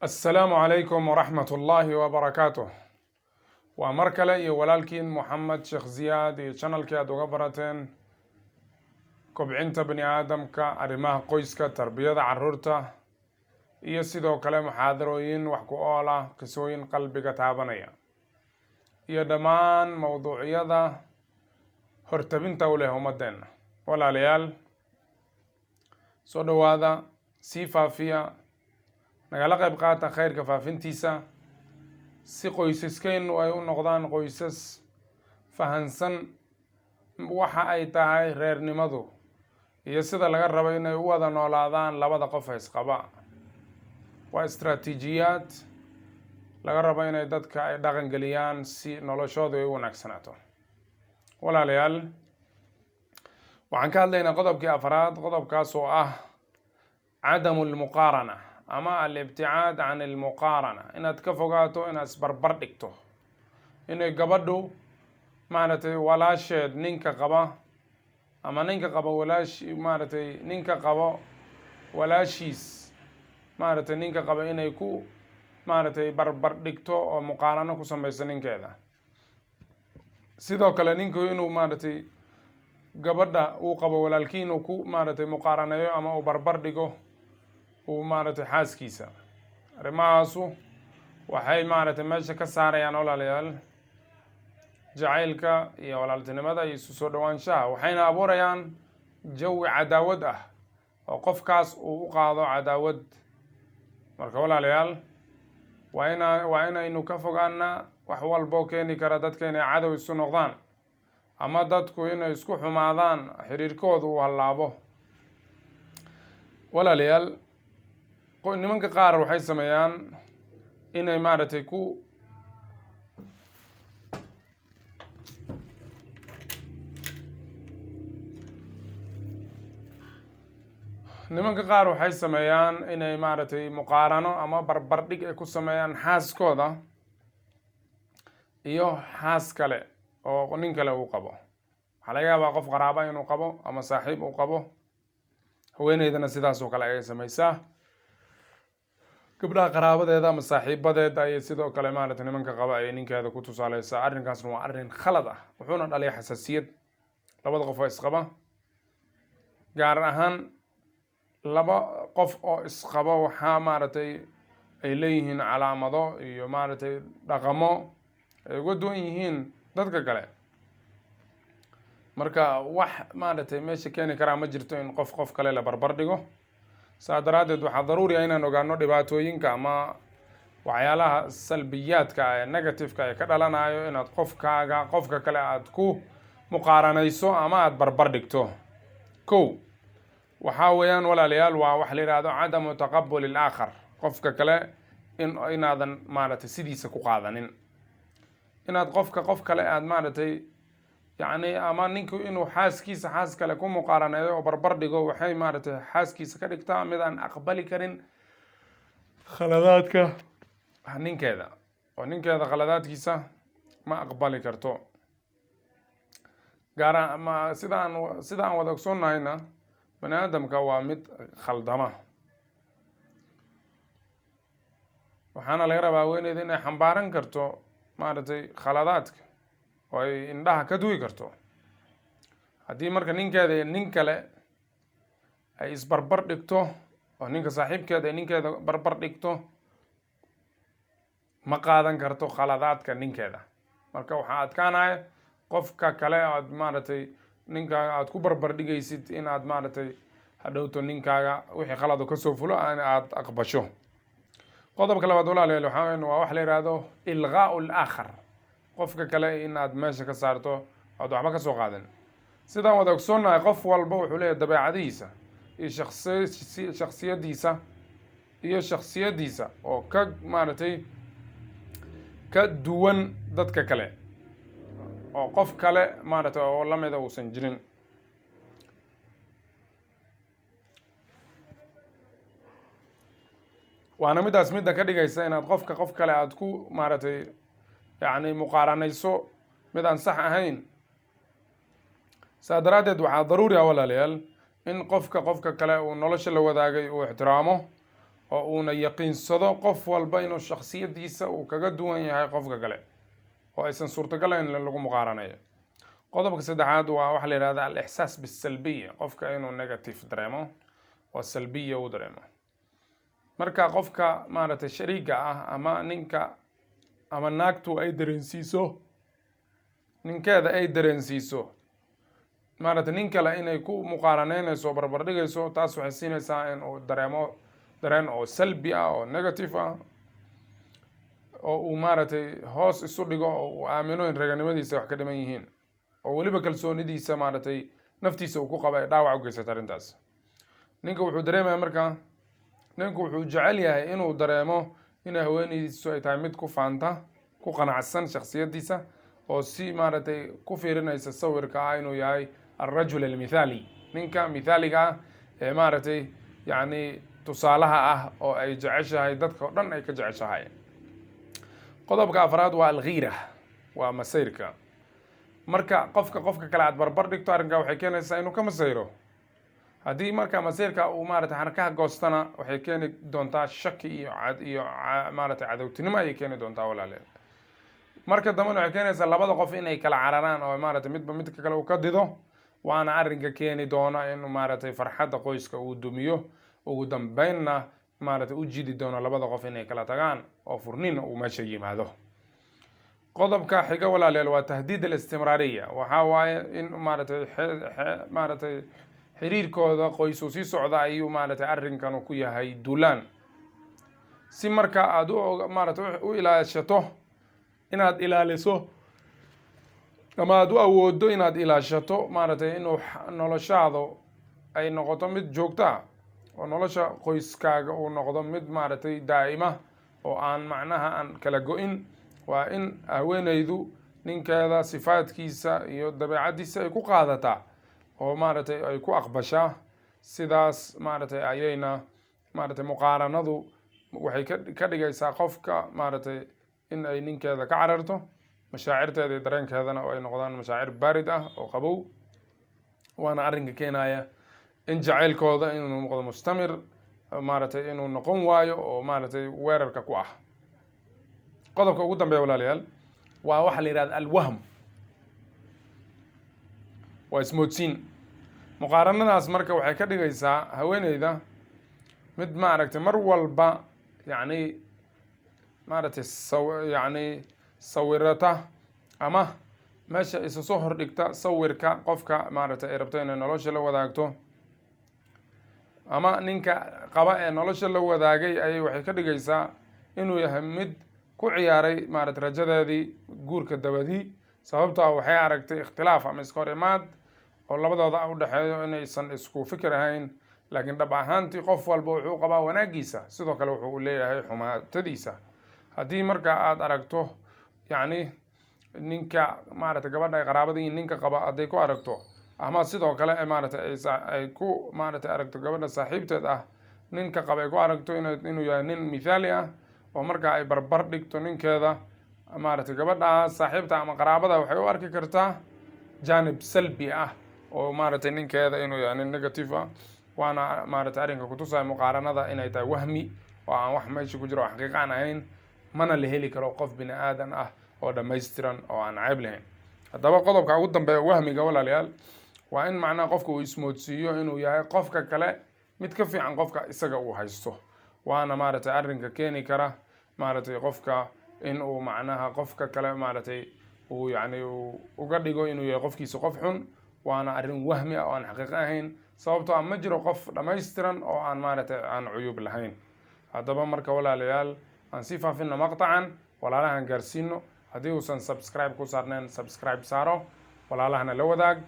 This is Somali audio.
السلام عليكم ورحمة الله وبركاته. ومركلة يولالكين محمد شيخ زياد يشانل كي أدوغا براتين كوبعينتا بني آدم كا أرماه قويسكا تربية عرورتا يسيدو كلام محاضروين وحكو أولا كسوين قلبك تابانيا يدمان موضوعية دا هرتبين توليهم الدين ولا ليال سودو هذا سيفا فيها nagala qayb qaata khayrka faafintiisa si qoysaskeennu ay u noqdaan qoysas fahansan waxa ay tahay reernimadu iyo sida laga rabo inay u wada noolaadaan labada qof isqaba. waa istaraatiijiyaad laga rabo inay dadka ay dhaqan geliyaan si noloshoodu ay u wanaagsanaato. walaalayaal, waxaan ka hadlaynaa qodobkii afraad, qodobkaas oo ah cadamu lmuqaarana ama al-ibticaad can al-muqaarana, inaad ka fogaato inaad isbarbar dhigto, inay gabadhu maaragtay walaasheed ninka qaba ama ninka qaba ninka qabo walaashiis ninka qaba inay ku barbar dhigto oo muqaarano ku samayso ninkeeda. sidoo kale ninku inuu gabadha uu qabo walaalkii inuu ku muqaaraneeyo ama uu barbar dhigo uu xaaskiisa. arrimahaasu waxay meesha ka saarayaan walaalayaal jacaylka iyo walaaltinimada iyo isu soo dhawaanshaha, waxayna abuurayaan jawi cadaawad ah oo qofkaas uu u qaado cadaawad. marka walaalayaal, waa inaynu ka fogaanaa wax walboo keeni kara dadka inay cadow isu noqdaan ama dadku inay isku xumaadaan, xiriirkoodu uu hallaabo. walaalayaal, nimanka qaar waxay sameeyaan inay muqaarano ama barbardhig ay ku sameeyaan xaaskooda iyo xaas kale oo nin kale uu qabo. waxaa laga yaabaa qof qaraaba inuu qabo ama saaxiib uu qabo, haweeneydana sidaas oo kale ayay samaysaa. gabdhaha qaraabadeeda ama saaxiibadeeda ayay sidoo kale nimanka qaba ayay ninkeeda ku tusaaleysaa. arrinkaasna waa arrin khalad ah, wuxuuna dhaliya xasaasiyad labada qof oo isqaba. gaar ahaan laba qof oo isqaba waxaa ay leeyihiin calaamado iyo dhaqamo ay uga duwan yihiin dadka kale. marka wax meesha keeni karaa ma jirto in qof kale la barbar dhigo. saa daraaddeed waxaa daruuri ah inaan ogaano dhibaatooyinka ama waxyaalaha salbiyaadka ee negativeka ee ka dhalanayo inaad qofka kale aad ku muqaaranayso ama aad barbar dhigto. waxaa weeyaan walaalayaal, waa wax la yidhaahdo cadamu taqabul ilaakhar, qofka kale inaadan sidiisa ku qaadanin. inaad qof kale aad ama ninku inuu xaaskiisa xaas kale ku muqaaraneeyo oo barbar dhigo waxay xaaskiisa ka dhigtaa mid aan aqbali karin khaladaadka ninkeeda, oo ninkeeda khaladaadkiisa ma aqbali karto. sida aan wada ogsoonnahayna bani aadamka waa mid khaldama, waxaana laga rabaa haweeneyda inay xambaaran karto khaladaadka oo ay indhaha ka duwi karto. haddii marka ninkeeda iyo nin kale ay isbarbar dhigto oo ninka saaxiibkeeda ay ninkeeda barbar dhigto, ma qaadan karto khaladaadka ninkeeda. marka waxaa adkaanaya qofka kale aad ninkaaga aad ku barbar dhigaysid inaad hadhowto ninkaaga wixii khalado kasoo fulo aad aqbasho. qodobka labaad walaalayaal waa wax la yidhaahdo ilqaau laakhar, qofka kale inaad meesha ka saarto ood waxba ka soo qaadan. sidaan wada ogsoonnahay qof walba wuxuu leeyahay dabeecadihiisa iyo shakhsiyadiisa oo ka duwan dadka kale, oo qof kale oo lamida uusan jirin. waana midaas midda ka dhigaysa inaad qof kale aad ku muqaaranayso mid aan sax ahayn. saa daraaddeed waxaa daruuri ah walaalayaal in qofka kale uu nolosha la wadaagay uu ixtiraamo oo uuna yaqiinsado qof walba inuu shakhsiyadiisa uu kaga duwan yahay qofka kale oo aysan suurtagalayn in lagu muqaaranayo. qodobka saddexaad waa waxa la yidhahda al-ixsaas bisalbiya, qofka inuu negative dareemo oo salbiya u dareemo. marka qofka maaragtay shariiga ah ama ninka ama naagtu ay dareensiiso ninkeeda ay dareensiiso maaragtay nin kale inay ku muqaaraneynayso barbar dhigayso, taas waxay siinaysaa in uu dareemo dareen oo salbi ah oo negative ah, oo uu maaragtay hoos isu dhigo oo uu aamino in raganimadiisa wax ka dhiman yihiin, oo weliba kalsoonidiisa maaragtay naftiisa uu ku qaba ay dhaawac u geysata arrintaas. ninka wuxuu dareemaya markaa ninku wuxuu jecel yahay inuu dareemo in haweenaydiisu ay tahay mid ku faanta, ku qanacsan shakhsiyadiisa, oo si maaragtay ku fiirinaysa sawirka ah inuu yahay alrajul almithaali, ninka mithaaliga ah ee maaragtay yacni tusaalaha ah oo ay jeceshahay dadka oo dhan ay ka jeceshahay. qodobka afraad waa alghiira, waa masayrka. marka qofka kale aad barbar dhigto arrinkaa waxay keenaysaa inuu ka masayro. haddii marka masayrka uu maaragtay xarkaha goostana waxay keeni doontaa shaki iyo maaragtay cadowtinimo ayay keeni doontaa walaaleed. marka dambena waxay keenaysaa labada qof inay kala cararaan oo maaragtay midba midka kale uu ka dido, waana arrinka keeni doona in maaragtay farxadda qoyska uu dumiyo, ugu dambeynna maaragtay u jidi doono labada qof inay kala tagaan oo furniinna uu meesha yimaado. qodobka xiga walaaleel waa tahdiid al-istimraariya. waxaa waaye in maaragtay xiriirkooda qoys uu sii socda ayuu maaragtay arrinkan ku yahay duulaan. si marka aad maaragtay u ilaashato inaad ilaaliso ama aad u awoodo inaad ilaashato maaragtay inuu noloshaadu ay noqoto mid joogta oo nolosha qoyskaaga uu noqdo mid maaragtay daa'ima oo aan macnaha aan kala go-in, waa in haweenaydu ninkeeda sifaadkiisa iyo dabeecadiisa ay ku qaadataa oo maaragtay ay ku aqbashaa. sidaas maaragtay ayayna maaragtay muqaaranadu waxay ka dhigaysaa qofka maaragtay in ay ninkeeda ka cararto, mashaacirteeda iyo dareenkeedana ay noqdaan mashaacir baarid ah oo qabow, waana arrinka keenaya in jacaylkooda inuu noqdo mustamir, maaragtay inuu noqon waayo oo maaragtay weerarka ku ah. qodobka ugu dambeeya walaalayaal waa waxa la yidhahda alwahm, waa ismoodsiin. muqaaranadaas marka waxay ka dhigaysaa haweeneyda mid maaragtay mar walba yacni maaragtay sawirata ama meesha isa soo hordhigta sawirka qofka maaragtay ay rabto inay nolosha la wadaagto, ama ninka qaba ee nolosha la wadaagay ayay waxay ka dhigaysaa inuu yahay mid ku ciyaaray maaragtay rajadeedii guurka dabadii, sababtoo ah waxay aragtay ikhtilaaf ama iska hor imaad oo labadooda u dhexeeyo inaysan isku fikir ahayn, laakiin dhab ahaantii qof walba wuxuu qabaa wanaagiisa, sidoo kale wuxuu leeyahay xumaatadiisa. haddii marka aad aragto yacni ninka maaragtay gabadha ay qaraabadii ninka qaba hadday ku aragto, ama sidoo kale maaragtay ay ku maaragtay aragto gabadha saaxiibteed ah ninka qaba ay ku aragto inuu yahay nin mithaali ah, oo markaa ay barbar dhigto ninkeeda, maaragtay gabadha saaxiibta ama qaraabada waxay u arki kartaa jaanib salbi ah oo maaragtay ninkeeda inuu yahay nin negative ah. waana maaragtay arrinka kutusaya muqaaranada inay tahay wahmi oo aan wax meesha ku jiro oo xaqiiqa aan ahayn, mana la heli karo qof bini aadan ah oo dhammaystiran oo aan cayb lahayn. haddaba qodobka ugu dambeeya wahmiga walaalayaal waa in macnaha qofka uu ismoodsiiyo inuu yahay qofka kale mid ka fiican qofka isaga uu haysto, waana maaragtay arrinka keeni kara maaragtay qofka in uu macnaha qofka kale maaragtay uu yacni uga dhigo inuu yahay qofkiisa qof xun, waana arrin wahmi ah oo aan xaqiiqo ahayn, sababtoo ah ma jiro qof dhammaystiran oo aan maaragtay aan cuyub lahayn. haddaba marka walaalayaal aan sii faafino maqtacan, walaalahan gaarsiino. haddii uusan subscribe ku saarneen subscribe saaro, walaalahana la wadaag.